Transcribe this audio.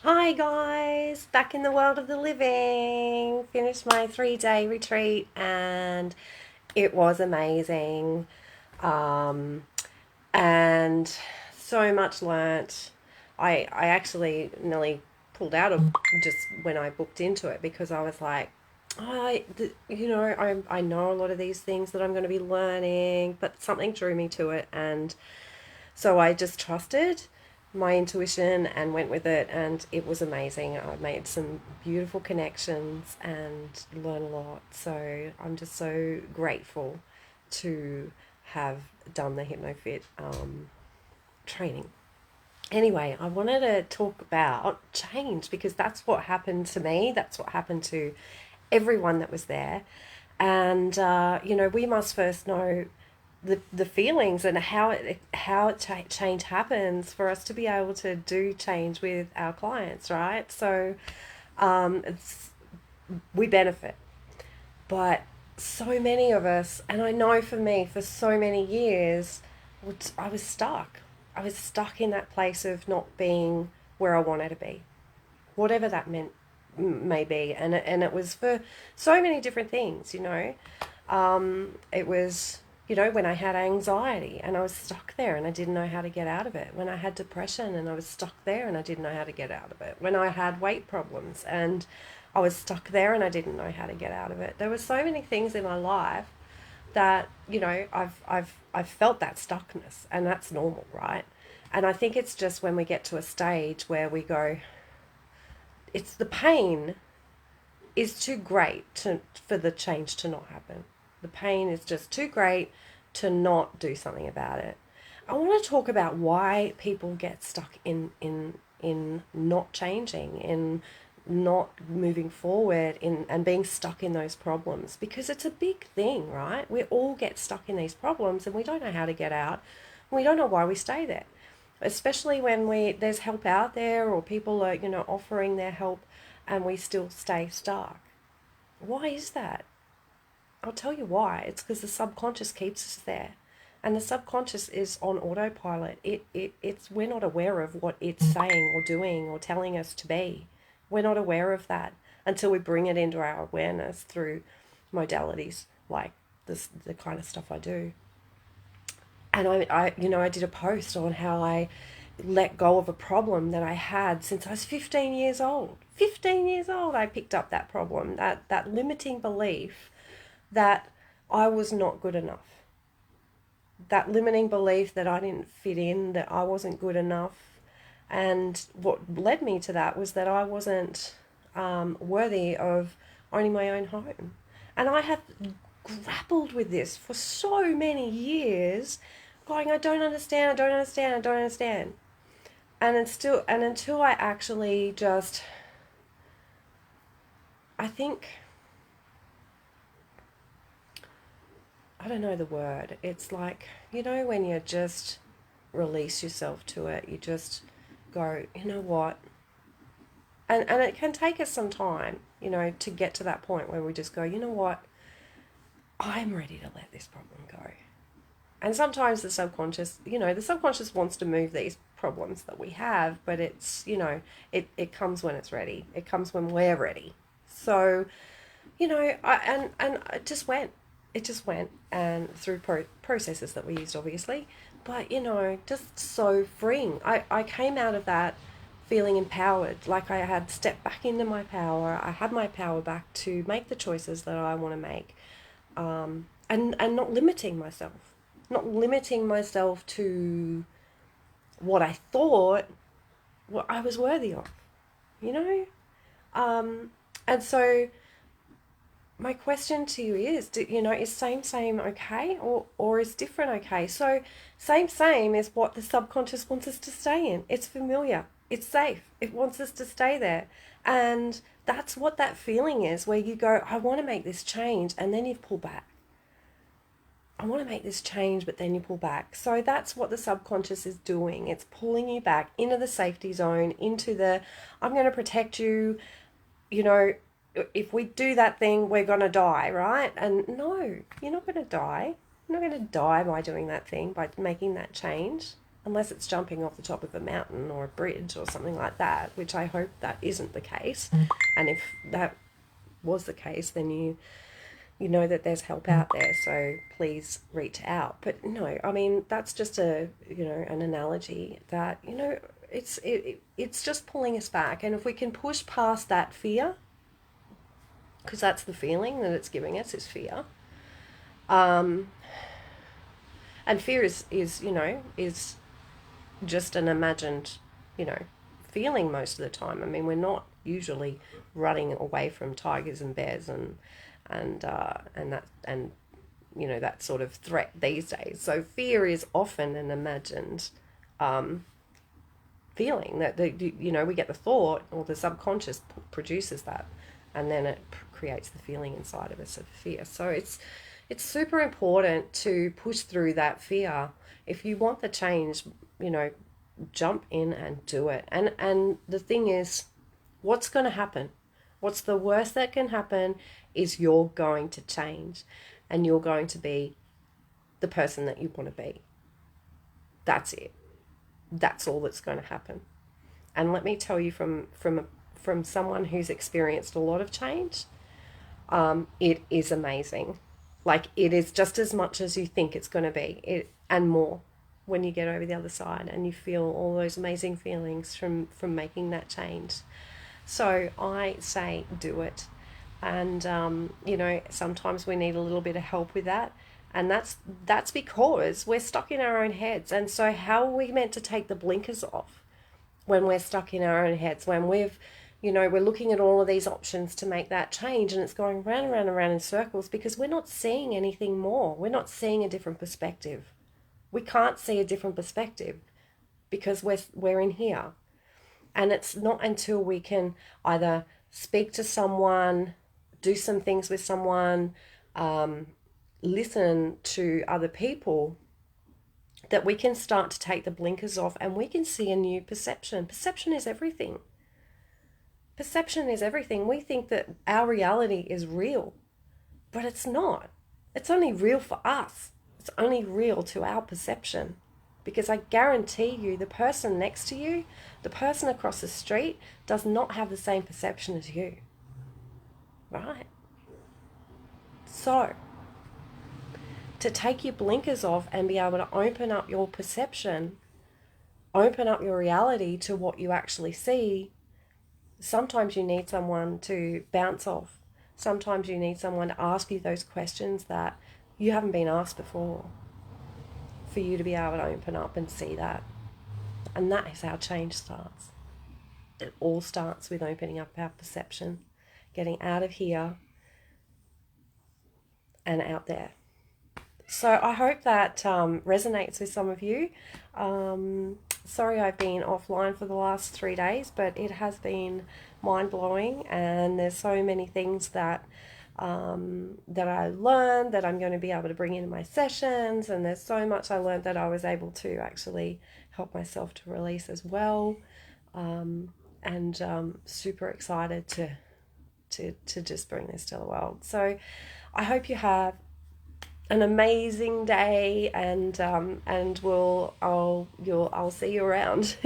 Hi guys, back in the world of the living. Finished my 3 day retreat and it was amazing. Um, and so much learnt. I actually nearly pulled out of just when I booked into it because I was like, I know a lot of these things that I'm going to be learning, but something drew me to it, and so I just trusted my intuition and went with it, and it was amazing. I made some beautiful connections and learned a lot. So I'm just so grateful to have done the HypnoFit training. Anyway, I wanted to talk about change because that's what happened to me. That's what happened to everyone that was there. And, we must first know the feelings and how change happens for us to be able to do change with our clients, right? So it's, we benefit, but so many of us, and I know for me, for so many years, I was stuck. I was stuck in that place of not being where I wanted to be, whatever that meant may be, and it was for so many different things. It was, when I had anxiety and I was stuck there and I didn't know how to get out of it. When I had depression and I was stuck there and I didn't know how to get out of it. When I had weight problems and I was stuck there and I didn't know how to get out of it. There were so many things in my life that, I've felt that stuckness, and that's normal, right? And I think it's just when we get to a stage where we go, it's the pain is too great for the change to not happen. The pain is just too great to not do something about it. I want to talk about why people get stuck in not changing, in not moving forward, in and being stuck in those problems, because it's a big thing, right? We all get stuck in these problems and we don't know how to get out. We don't know why we stay there, especially when there's help out there, or people are offering their help, and we still stay stuck. Why is that? I'll tell you why. It's because the subconscious keeps us there. And the subconscious is on autopilot. It's we're not aware of what it's saying or doing or telling us to be. We're not aware of that until we bring it into our awareness through modalities like the kind of stuff I do. And I did a post on how I let go of a problem that I had since I was 15 years old. 15 years old, I picked up that problem, that limiting belief that I was not good enough. That limiting belief that I didn't fit in, that I wasn't good enough. And what led me to that was that I wasn't worthy of owning my own home. And I have grappled with this for so many years, going, I don't understand, I don't understand, I don't understand. And until I actually just, I think, I don't know the word. It's like, when you just release yourself to it, you just go, you know what? And it can take us some time, to get to that point where we just go, you know what? I'm ready to let this problem go. And sometimes the subconscious wants to move these problems that we have, but it comes when it's ready. It comes when we're ready. So, and it just went. It just went, and through processes that we used, obviously. But, just so freeing. I came out of that feeling empowered, like I had stepped back into my power. I had my power back to make the choices that I want to make, and not limiting myself. Not limiting myself to what I thought what I was worthy of, you know? And so my question to you is, is same okay, or is different okay? So same is what the subconscious wants us to stay in. It's familiar. It's safe. It wants us to stay there. And that's what that feeling is, where you go, I want to make this change, and then you pull back. I want to make this change, but then you pull back. So that's what the subconscious is doing. It's pulling you back into the safety zone, into the, I'm going to protect you, you know, if we do that thing, we're going to die, right? And no, you're not going to die. You're not going to die by doing that thing, by making that change. unless it's jumping off the top of a mountain or a bridge or something like that, which I hope that isn't the case. And if that was the case, then you know that there's help out there, so please reach out. But no, I mean, that's just an analogy that, it's just pulling us back. And if we can push past that fear, because that's the feeling that it's giving us, is fear. And fear is just an imagined, feeling most of the time. I mean, we're not usually running away from tigers and bears and that sort of threat these days. So fear is often an imagined feeling that we get the thought, or the subconscious produces that, and then it creates the feeling inside of us of fear. So it's super important to push through that fear. If you want the change, jump in and do it. And the thing is, what's going to happen? What's the worst that can happen is you're going to change, and you're going to be the person that you want to be. That's it. That's all that's going to happen. And let me tell you from someone who's experienced a lot of change, it is amazing. Like, it is just as much as you think it's going to be, and more, when you get over the other side and you feel all those amazing feelings from making that change. So I say do it. And, sometimes we need a little bit of help with that. And that's because we're stuck in our own heads. And so how are we meant to take the blinkers off when we're stuck in our own heads, when we're looking at all of these options to make that change, and it's going round and round and round in circles because we're not seeing anything more. We're not seeing a different perspective. We can't see a different perspective because we're in here. And it's not until we can either speak to someone, do some things with someone, listen to other people, that we can start to take the blinkers off and we can see a new perception. Perception is everything. Perception is everything. We think that our reality is real, but it's not. It's only real for us. It's only real to our perception. Because I guarantee you, the person next to you, the person across the street, does not have the same perception as you. Right? So, to take your blinkers off and be able to open up your perception, open up your reality to what you actually see, sometimes you need someone to bounce off. Sometimes you need someone to ask you those questions that you haven't been asked before, for you to be able to open up and see that. And that is how change starts. It all starts with opening up our perception, getting out of here and out there. So I hope that resonates with some of you. Sorry I've been offline for the last 3 days, but it has been mind-blowing, and there's so many things that I learned that I'm going to be able to bring into my sessions, and there's so much I learned that I was able to actually help myself to release as well, and super excited to just bring this to the world. So I hope you have an amazing day, and I'll see you around.